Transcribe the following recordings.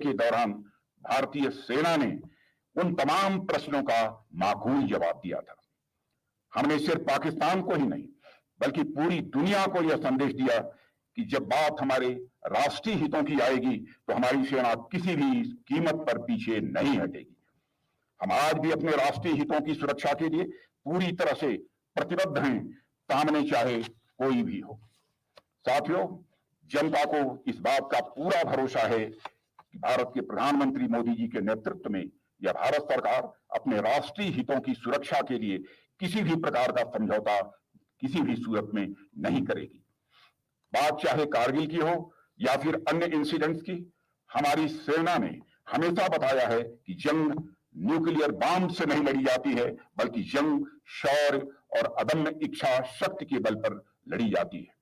के दौरान भारतीय सेना ने उन तमाम प्रश्नों का माकूल जवाब दिया था। हमने सिर्फ पाकिस्तान को ही नहीं बल्कि पूरी दुनिया को यह संदेश दिया कि जब बात हमारे राष्ट्रीय हितों की आएगी तो हमारी सेना किसी भी कीमत पर पीछे नहीं हटेगी। हम आज भी अपने राष्ट्रीय हितों की सुरक्षा के लिए पूरी तरह से प्रतिबद्ध हैं, सामने चाहे कोई भी हो। साथियों, जनता को इस बात का पूरा भरोसा है कि भारत के प्रधानमंत्री मोदी जी के नेतृत्व में यह भारत सरकार अपने राष्ट्रीय हितों की सुरक्षा के लिए किसी भी प्रकार का समझौता किसी भी सूरत में नहीं करेगी। बात चाहे कारगिल की हो या फिर अन्य इंसिडेंट्स की, हमारी सेना ने हमेशा बताया है कि जंग न्यूक्लियर बॉम्ब से नहीं लड़ी जाती है बल्कि जंग शौर्य और अदम्य इच्छा शक्ति के बल पर लड़ी जाती है।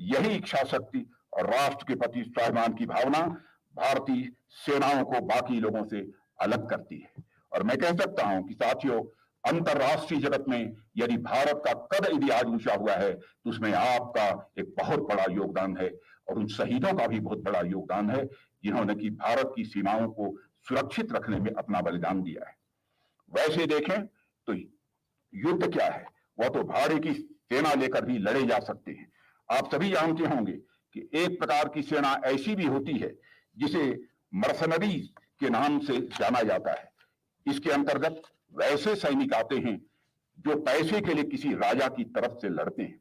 यही इच्छा शक्ति और राष्ट्र के प्रति स्वाभिमान की भावना भारतीय सेनाओं को बाकी लोगों से अलग करती है। और मैं कह सकता हूं कि साथियों, अंतरराष्ट्रीय जगत में यदि भारत का कद यदि आज ऊंचा हुआ है तो उसमें आपका एक बहुत बड़ा योगदान है और उन शहीदों का भी बहुत बड़ा योगदान है जिन्होंने कि भारत की सीमाओं को सुरक्षित रखने में अपना बलिदान दिया है। वैसे देखें तो युद्ध क्या है, वह तो भाड़े की सेना लेकर भी लड़े जा सकते हैं। आप सभी जानते होंगे कि एक प्रकार की सेना ऐसी भी होती है जिसे मर्सनरी के नाम से जाना जाता है। इसके अंतर्गत वैसे सैनिक आते हैं जो पैसे के लिए किसी राजा की तरफ से लड़ते हैं,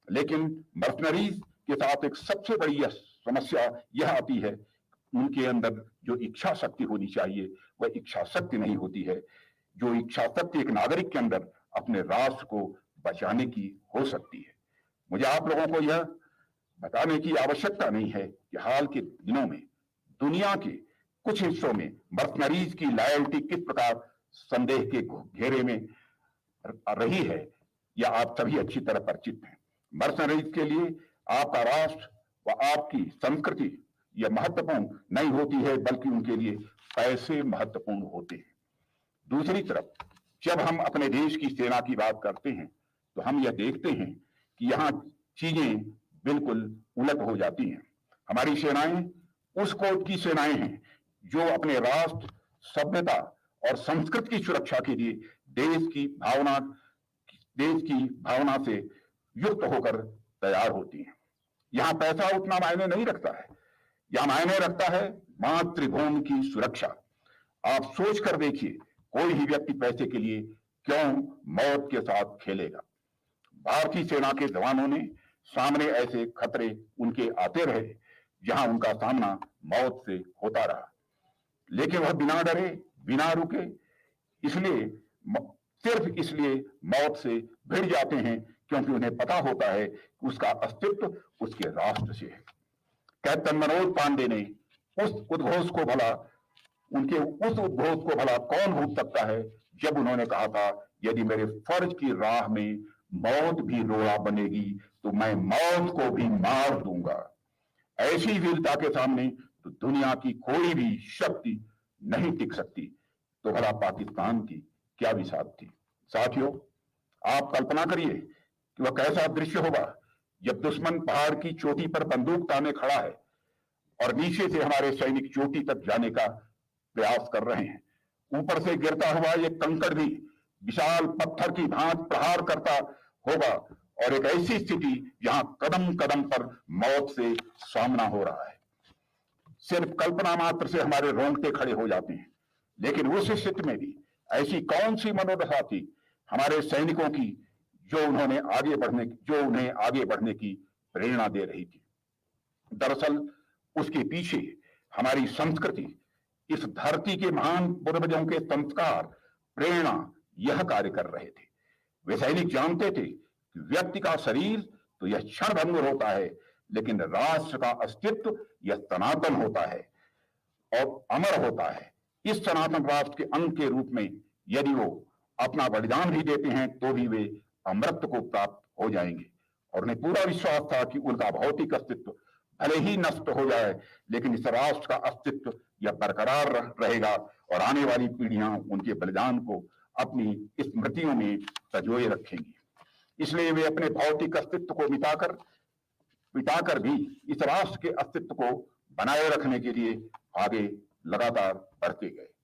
लेकिन मर्सनरीज के साथ एक सबसे बड़ी समस्या यह आती है, उनके अंदर जो इच्छा शक्ति होनी चाहिए वह इच्छा शक्ति नहीं होती है। जो इच्छा शक्ति एक नागरिक के अंदर अपने राष्ट्र को बचाने की हो सकती है। मुझे आप लोगों को यह बताने की आवश्यकता नहीं है कि हाल के दिनों में दुनिया के कुछ हिस्सों में मर्सनरीज की लॉयल्टी किस प्रकार संदेह के घेरे में रही है, यह आप सभी अच्छी तरह परिचित हैं। मर्सनरीज के लिए आपका राष्ट्र व आपकी संस्कृति यह महत्वपूर्ण नहीं होती है बल्कि उनके लिए पैसे महत्वपूर्ण होते हैं। दूसरी तरफ जब हम अपने देश की सेना की बात करते हैं तो हम यह देखते हैं कि यहां चीजें बिल्कुल उलट हो जाती हैं। हमारी सेनाएं उस कोट की सेनाएं हैं जो अपने राष्ट्र, सभ्यता और संस्कृति की सुरक्षा के लिए देश की भावना से युक्त होकर तैयार होती हैं। यहां पैसा उतना मायने नहीं रखता है, यहां मायने रखता है मातृभूमि की सुरक्षा। आप सोच कर देखिए, कोई ही व्यक्ति पैसे के लिए क्यों मौत के साथ खेलेगा। भारतीय सेना के जवानों ने सामने ऐसे खतरे उनके आते रहे जहां उनका सामना मौत से होता रहा, लेकिन वह बिना डरे बिना रुके सिर्फ इसलिए मौत से भिड़ जाते हैं क्योंकि उन्हें पता होता है कि उसका अस्तित्व उसके राष्ट्र से है। कैप्टन मनोज पांडे ने उस उद्घोष को भला कौन भूल सकता है जब उन्होंने कहा था, यदि मेरे फर्ज की राह में मौत भी रोड़ा बनेगी तो मैं मौत को भी मार दूंगा। ऐसी वीरता के सामने तो दुनिया की कोई भी शक्ति नहीं टिक सकती, तो भला पाकिस्तान की क्या विसात थी। साथियों, आप कल्पना करिए कि वह कैसा दृश्य होगा जब दुश्मन पहाड़ की चोटी पर बंदूक ताने खड़ा है और नीचे से हमारे सैनिक चोटी तक जाने का प्रयास कर रहे हैं। ऊपर से गिरता हुआ ये कंकड़ भी विशाल पत्थर की भांति प्रहार करता होगा और एक ऐसी स्थिति जहां कदम कदम पर मौत से सामना हो रहा है। सिर्फ कल्पना मात्र से हमारे रोंगटे खड़े हो जाते हैं। लेकिन उस स्थिति में भी ऐसी कौन सी मनोदशा थी हमारे सैनिकों की जो उन्हें आगे बढ़ने की प्रेरणा दे रही थी। दरअसल उसके पीछे हमारी संस्कृति, इस धरती के महान पूर्वजों के संस्कार, प्रेरणा यह कार्य कर रहे थे। वे सैनिक जानते थे कि व्यक्ति का शरीर तो यह क्षण भंगुर होता है, लेकिन राष्ट्र का अस्तित्व यह सनातन होता है और अमर होता है। इस सनातन राष्ट्र के अंग के रूप में यदि वो अपना बलिदान भी देते हैं तो भी वे अमरत्व को प्राप्त हो जाएंगे। और उन्हें पूरा विश्वास था कि उनका भौतिक अस्तित्व भले ही नष्ट हो जाए, लेकिन इस राष्ट्र का अस्तित्व यह बरकरार रहेगा और आने वाली पीढ़ियां उनके बलिदान को अपनी स्मृतियों में संजोए रखेंगी। इसलिए वे अपने भौतिक अस्तित्व को मिटाकर भी इस राष्ट्र के अस्तित्व को बनाए रखने के लिए आगे लगातार बढ़ते गए।